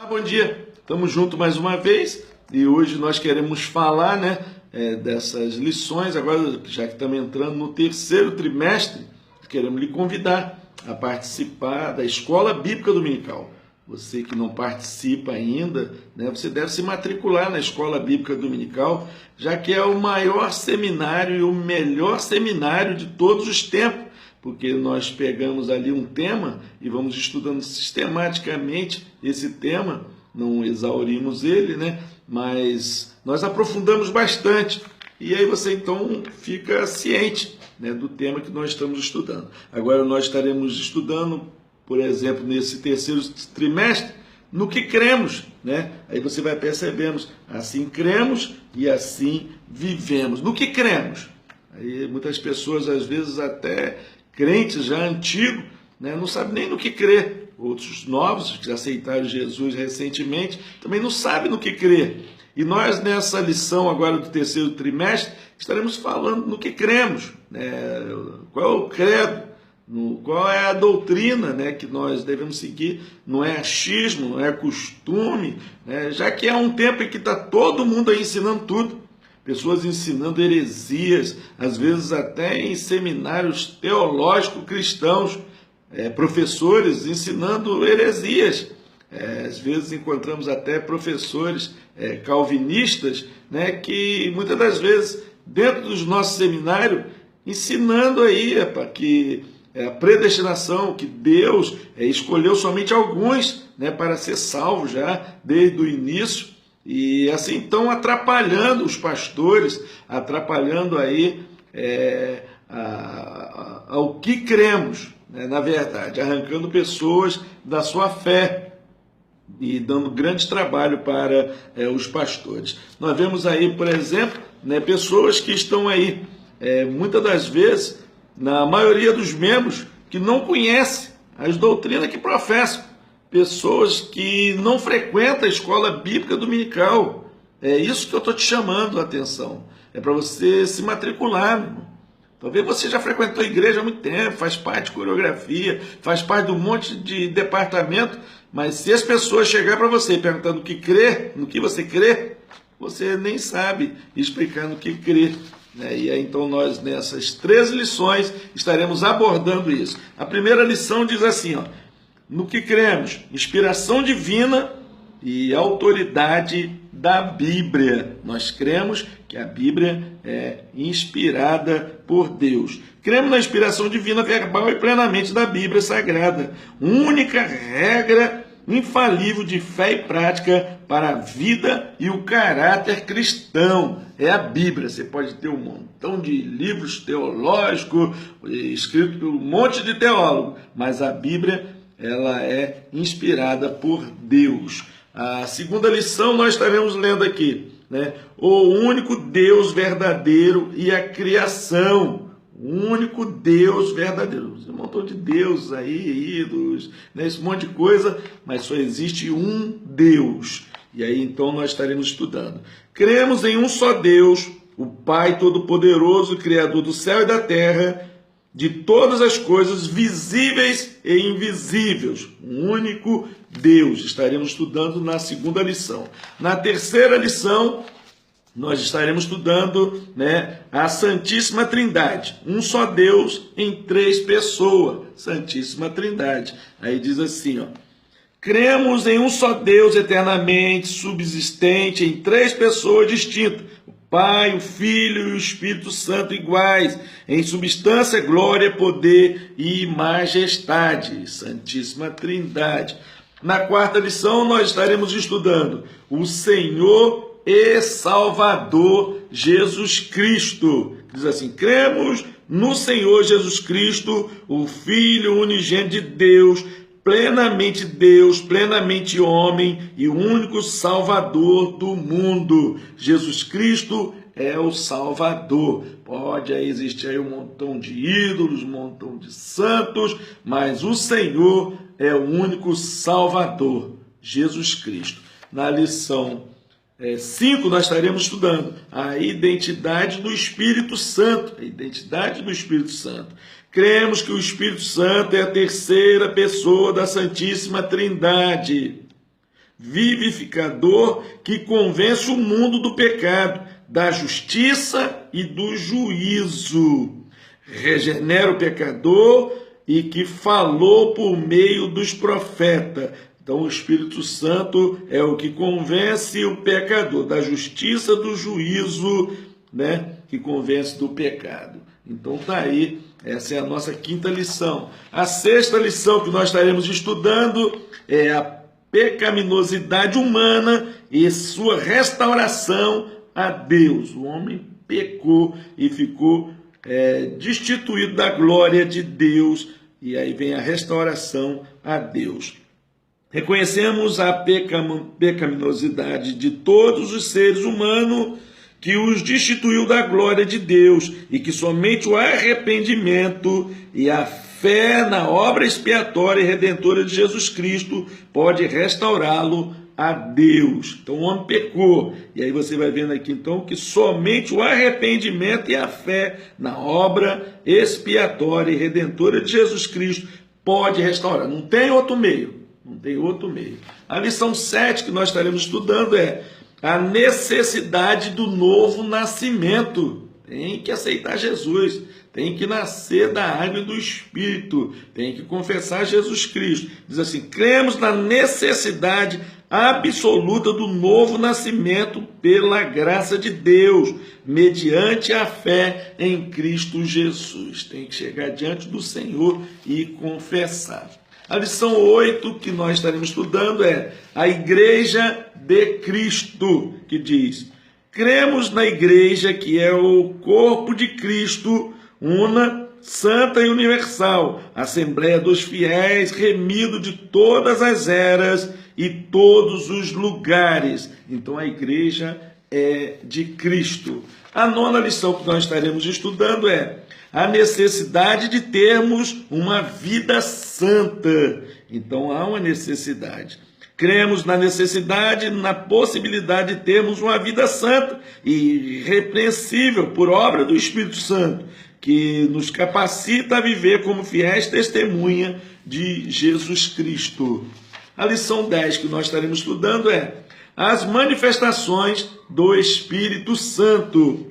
Bom dia, estamos juntos mais uma vez e hoje nós queremos falar, dessas lições. Agora, já que estamos entrando no terceiro trimestre, queremos lhe convidar a participar da Escola Bíblica Dominical. Você que não participa ainda, você deve se matricular na Escola Bíblica Dominical, já que é o maior seminário e o melhor seminário de todos os tempos, porque nós pegamos ali um tema e vamos estudando sistematicamente esse tema, não exaurimos ele, mas nós aprofundamos bastante. E aí você então fica ciente do tema que nós estamos estudando. Agora nós estaremos estudando, por exemplo, nesse terceiro trimestre, no que cremos, Aí você vai percebendo, assim cremos e assim vivemos. No que cremos? Aí muitas pessoas, às vezes até crentes já antigos, não sabem nem no que crer. Outros novos, que aceitaram Jesus recentemente, também não sabem no que crer. E nós, nessa lição agora do terceiro trimestre, estaremos falando no que cremos, qual é o credo, qual é a doutrina que nós devemos seguir. Não é achismo, não é costume, já que é um tempo em que está todo mundo aí ensinando tudo. Pessoas ensinando heresias, às vezes até em seminários teológicos cristãos, professores ensinando heresias. Às vezes encontramos até professores calvinistas, que muitas das vezes, dentro dos nossos seminários, ensinando aí que a predestinação, que Deus escolheu somente alguns para ser salvos já desde o início. E assim estão atrapalhando os pastores, atrapalhando aí ao que cremos, na verdade, arrancando pessoas da sua fé e dando grande trabalho para os pastores. Nós vemos aí, por exemplo, pessoas que estão aí, muitas das vezes, na maioria dos membros, que não conhecem as doutrinas que professam. Pessoas que não frequentam a escola bíblica dominical. É isso que eu estou te chamando a atenção. É para você se matricular, meu irmão. Talvez você já frequentou a igreja há muito tempo, faz parte de coreografia, faz parte de um monte de departamento, mas se as pessoas chegarem para você perguntando o que crê, no que você crê, você nem sabe explicar no que crê. E aí, então, nós, nessas 13 lições, estaremos abordando isso. A primeira lição diz assim, no que cremos? Inspiração divina e autoridade da Bíblia. Nós cremos que a Bíblia é inspirada por Deus. Cremos na inspiração divina, verbal e plenamente da Bíblia Sagrada. Única regra infalível de fé e prática para a vida e o caráter cristão. É a Bíblia. Você pode ter um montão de livros teológicos, escritos por um monte de teólogos, mas a Bíblia, ela é inspirada por Deus. A segunda lição nós estaremos lendo aqui, o único Deus verdadeiro e a criação. O único Deus verdadeiro. Um montão de deuses aí, ídolos, esse monte de coisa, mas só existe um Deus. E aí então nós estaremos estudando. Cremos em um só Deus, o Pai Todo-Poderoso, Criador do céu e da terra, de todas as coisas visíveis e invisíveis. Um único Deus. Estaremos estudando na segunda lição. Na terceira lição, nós estaremos estudando a Santíssima Trindade. Um só Deus em 3 pessoas. Santíssima Trindade. Aí diz assim, cremos em um só Deus eternamente subsistente em 3 pessoas distintas. Pai, o Filho e o Espírito Santo iguais, em substância, glória, poder e majestade. Santíssima Trindade. Na quarta lição, nós estaremos estudando o Senhor e Salvador Jesus Cristo. Diz assim, cremos no Senhor Jesus Cristo, o Filho unigênito de Deus, plenamente homem e o único Salvador do mundo. Jesus Cristo é o Salvador. Pode existir aí um montão de ídolos, um montão de santos, mas o Senhor é o único Salvador, Jesus Cristo. Na lição 5, nós estaremos estudando a identidade do Espírito Santo. A identidade do Espírito Santo. Cremos que o Espírito Santo é a terceira pessoa da Santíssima Trindade. vivificador que convence o mundo do pecado, da justiça e do juízo. Regenera o pecador e que falou por meio dos profetas. Então o Espírito Santo é o que convence o pecador da justiça, do juízo, né, que convence do pecado. Então tá aí, essa é a nossa quinta lição. A sexta lição que nós estaremos estudando é a pecaminosidade humana e sua restauração a Deus. O homem pecou e ficou destituído da glória de Deus, e aí vem a restauração a Deus. Reconhecemos a pecaminosidade de todos os seres humanos, que os destituiu da glória de Deus, e que somente o arrependimento e a fé na obra expiatória e redentora de Jesus Cristo pode restaurá-lo a Deus. Então o homem pecou, e aí você vai vendo aqui então que somente o arrependimento e a fé na obra expiatória e redentora de Jesus Cristo pode restaurar. Não tem outro meio, não tem outro meio. A lição 7 que nós estaremos estudando é a necessidade do novo nascimento. Tem que aceitar Jesus, tem que nascer da água e do Espírito, tem que confessar Jesus Cristo. Diz assim: cremos na necessidade absoluta do novo nascimento pela graça de Deus, mediante a fé em Cristo Jesus. Tem que chegar diante do Senhor e confessar. A lição 8 que nós estaremos estudando é a Igreja de Cristo, que diz: cremos na Igreja, que é o corpo de Cristo, una, santa e universal, Assembleia dos fiéis, remido de todas as eras e todos os lugares. Então a Igreja é de Cristo. A nona lição que nós estaremos estudando é a necessidade de termos uma vida santa. Então há uma necessidade. Cremos na necessidade, na possibilidade de termos uma vida santa e irrepreensível por obra do Espírito Santo, que nos capacita a viver como fiéis testemunha de Jesus Cristo. A lição 10 que nós estaremos estudando é as manifestações do Espírito Santo.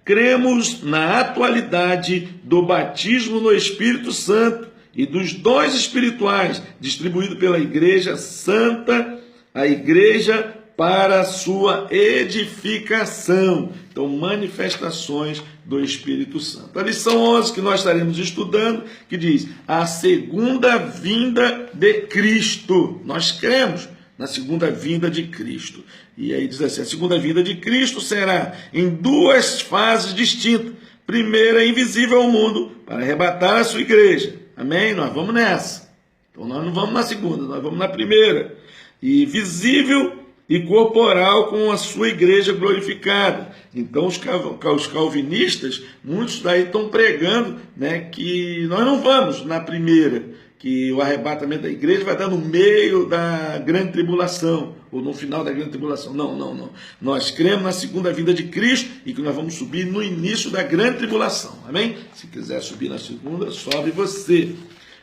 Cremos na atualidade do batismo no Espírito Santo e dos dons espirituais distribuídos pela Igreja Santa, a Igreja para a sua edificação. Então, manifestações do Espírito Santo. A lição 11 que nós estaremos estudando, que diz a segunda vinda de Cristo. Nós cremos na segunda vinda de Cristo. E aí diz assim: a segunda vinda de Cristo será em duas fases distintas. Primeira, invisível ao mundo, para arrebatar a sua igreja. Amém? Nós vamos nessa. Então nós não vamos na segunda, nós vamos na primeira. E visível e corporal com a sua igreja glorificada. Então os calvinistas, muitos daí estão pregando, né, que nós não vamos na primeira, que o arrebatamento da igreja vai dar no meio da grande tribulação, ou no final da grande tribulação. Não. Nós cremos na segunda vinda de Cristo e que nós vamos subir no início da grande tribulação. Amém? Se quiser subir na segunda, sobe você.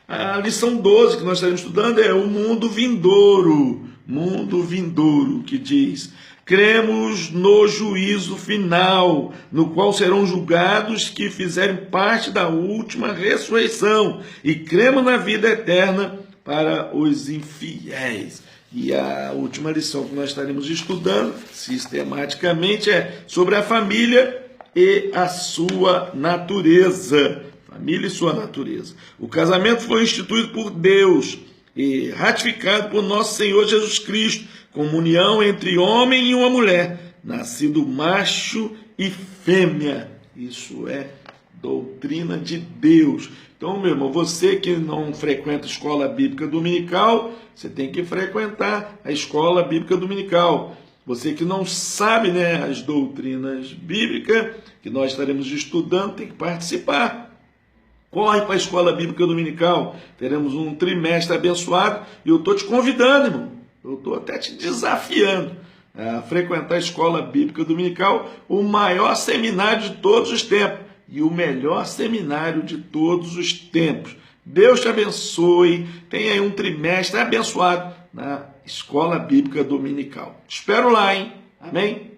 A lição 12 que nós estaremos estudando é o mundo vindouro. Mundo vindouro, que diz: cremos no juízo final, no qual serão julgados que fizerem parte da última ressurreição, e cremos na vida eterna para os infiéis. E a última lição que nós estaremos estudando sistematicamente é sobre a família e a sua natureza. Família e sua natureza. O casamento foi instituído por Deus e ratificado por nosso Senhor Jesus Cristo, como união entre homem e uma mulher, nascido macho e fêmea. Isso é doutrina de Deus. Então, meu irmão, você que não frequenta a escola bíblica dominical, você tem que frequentar a escola bíblica dominical. Você que não sabe, né, as doutrinas bíblicas que nós estaremos estudando, tem que participar. Corre para a escola bíblica dominical. Teremos um trimestre abençoado e eu estou te convidando, irmão. Eu estou até te desafiando a frequentar a escola bíblica dominical, o maior seminário de todos os tempos e o melhor seminário de todos os tempos. Deus te abençoe. Tenha aí um trimestre abençoado na Escola Bíblica Dominical. Espero lá, hein? Amém?